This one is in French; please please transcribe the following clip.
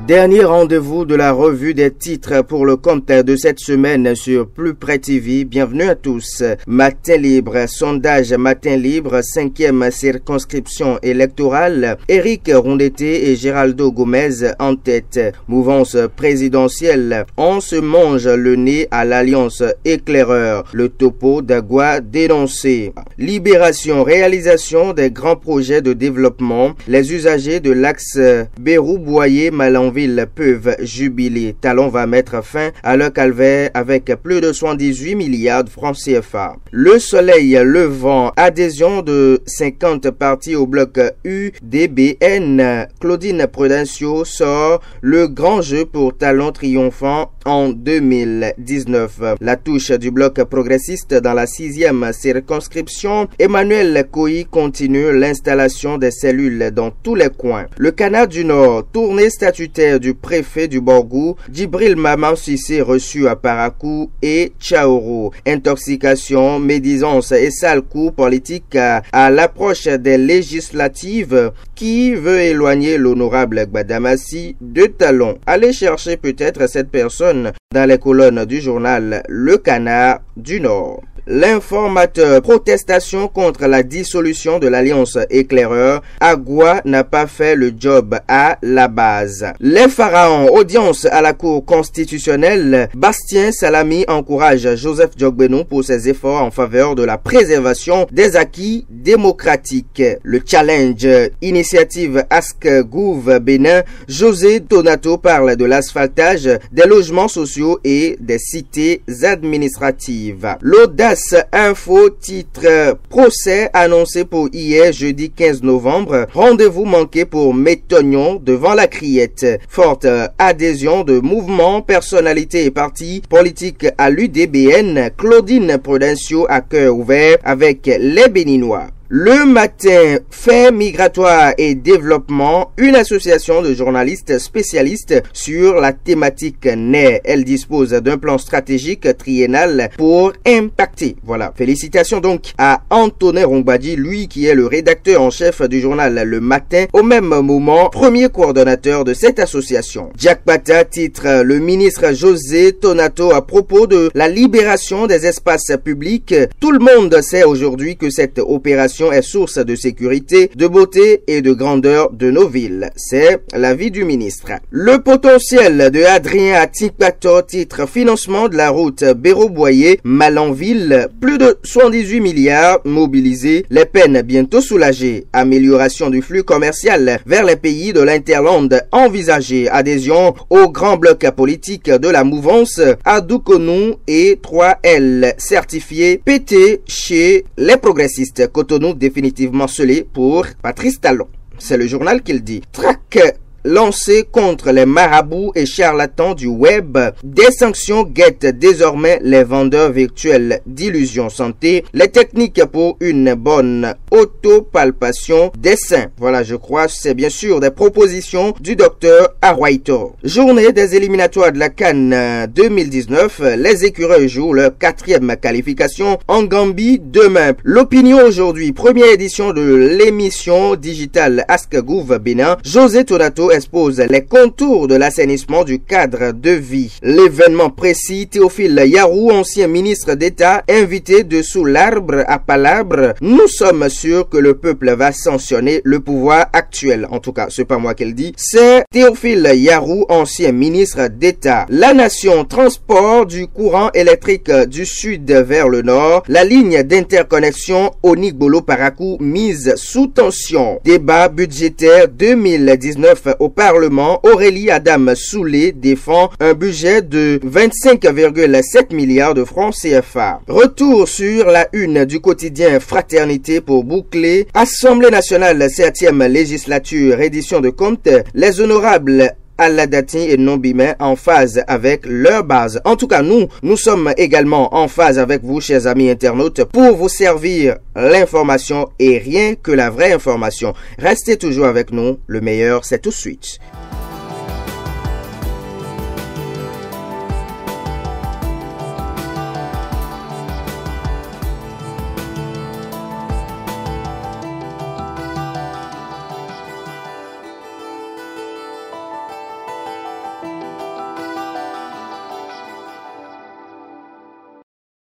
Dernier rendez-vous de la revue des titres pour le compte de cette semaine sur Plus Près TV. Bienvenue à tous. Matin libre, sondage Matin libre, 5e circonscription électorale. Éric Rondeté et Géraldo Gomez en tête. Mouvance présidentielle. On se mange le nez à l'Alliance Éclaireur. Le topo d'Agua dénoncé. Libération, réalisation des grands projets de développement. Les usagers de l'axe Bérou-Boyer-Malanville peuvent jubiler. Talon va mettre fin à leur calvaire avec plus de 78 milliards de francs CFA. Le soleil levant, adhésion de 50 partis au bloc UDBN. Claudine Prudencio sort le grand jeu pour Talon triomphant en 2019. La touche du bloc progressiste dans la 6e circonscription. Emmanuel Coy continue l'installation des cellules dans tous les coins. Le Canada du Nord, tournée statutaire du préfet du Borgou, Djibril Maman Sissé reçu à Parakou et Tchaoro. Intoxication, médisance et sale coup politique à l'approche des législatives. Qui veut éloigner l'honorable Gbadamassi de Talon? Allez chercher peut-être cette personne dans les colonnes du journal Le Canard du Nord. L'informateur, protestation contre la dissolution de l'Alliance Éclaireur. Agua n'a pas fait le job à la base. Les pharaons, audience à la Cour constitutionnelle. Bastien Salami encourage Joseph Djogbenou pour ses efforts en faveur de la préservation des acquis démocratiques. Le challenge, initiative Ask Gouv Bénin. José Donato parle de l'asphaltage des logements sociaux et des cités administratives. L'audace info titre procès annoncé pour hier jeudi 15 novembre. Rendez-vous manqué pour Métognon devant la criette. Forte adhésion de mouvements, personnalités et partis politiques à l'UDBN. Claudine Prudencio à cœur ouvert avec les Béninois. Le matin, fait migratoire et développement, une association de journalistes spécialistes sur la thématique naît. Elle dispose d'un plan stratégique triennal pour impacter. Voilà. Félicitations donc à Antonin Rongbadi, lui qui est le rédacteur en chef du journal Le Matin, au même moment, premier coordonnateur de cette association. Jack Pata titre le ministre José Donato à propos de la libération des espaces publics. Tout le monde sait aujourd'hui que cette opération est source de sécurité, de beauté et de grandeur de nos villes. C'est l'avis du ministre. Le potentiel de Adrien Atipator titre financement de la route Bérou-Boyer-Malanville. Plus de 78 milliards mobilisés. Les peines bientôt soulagées. Amélioration du flux commercial vers les pays de l'Interland envisagée. Adhésion au grand bloc politique de la mouvance Adoukonou et 3L certifié PT chez les progressistes. Cotonou définitivement scellé pour Patrice Talon. C'est le journal qui le dit. Traque lancé contre les marabouts et charlatans du web. Des sanctions guettent désormais les vendeurs virtuels d'illusions santé. Les techniques pour une bonne autopalpation des seins. Voilà, je crois, c'est bien sûr des propositions du docteur Arwaito. Journée des éliminatoires de la CAN 2019. Les écureuils jouent leur 4e qualification en Gambie demain. L'opinion aujourd'hui, première édition de l'émission digitale Ask Gouv Bénin. José Donato expose les contours de l'assainissement du cadre de vie. L'événement précis, Théophile Yarou, ancien ministre d'État, invité dessous l'arbre à palabre. Nous sommes sûrs que le peuple va sanctionner le pouvoir actuel. En tout cas, c'est pas moi qui le dis, c'est Théophile Yarou, ancien ministre d'État. La nation, transport du courant électrique du sud vers le nord. La ligne d'interconnexion Onigbolo-Parakou mise sous tension. Débat budgétaire 2019 au Parlement. Aurélie Adam Soulé défend un budget de 25,7 milliards de francs CFA. Retour sur la une du quotidien Fraternité pour boucler. Assemblée nationale, 7e législature, édition de compte. Les honorables Aladati et Nombimé en phase avec leur base. En tout cas, nous sommes également en phase avec vous, chers amis internautes, pour vous servir l'information et rien que la vraie information. Restez toujours avec nous, le meilleur c'est tout de suite.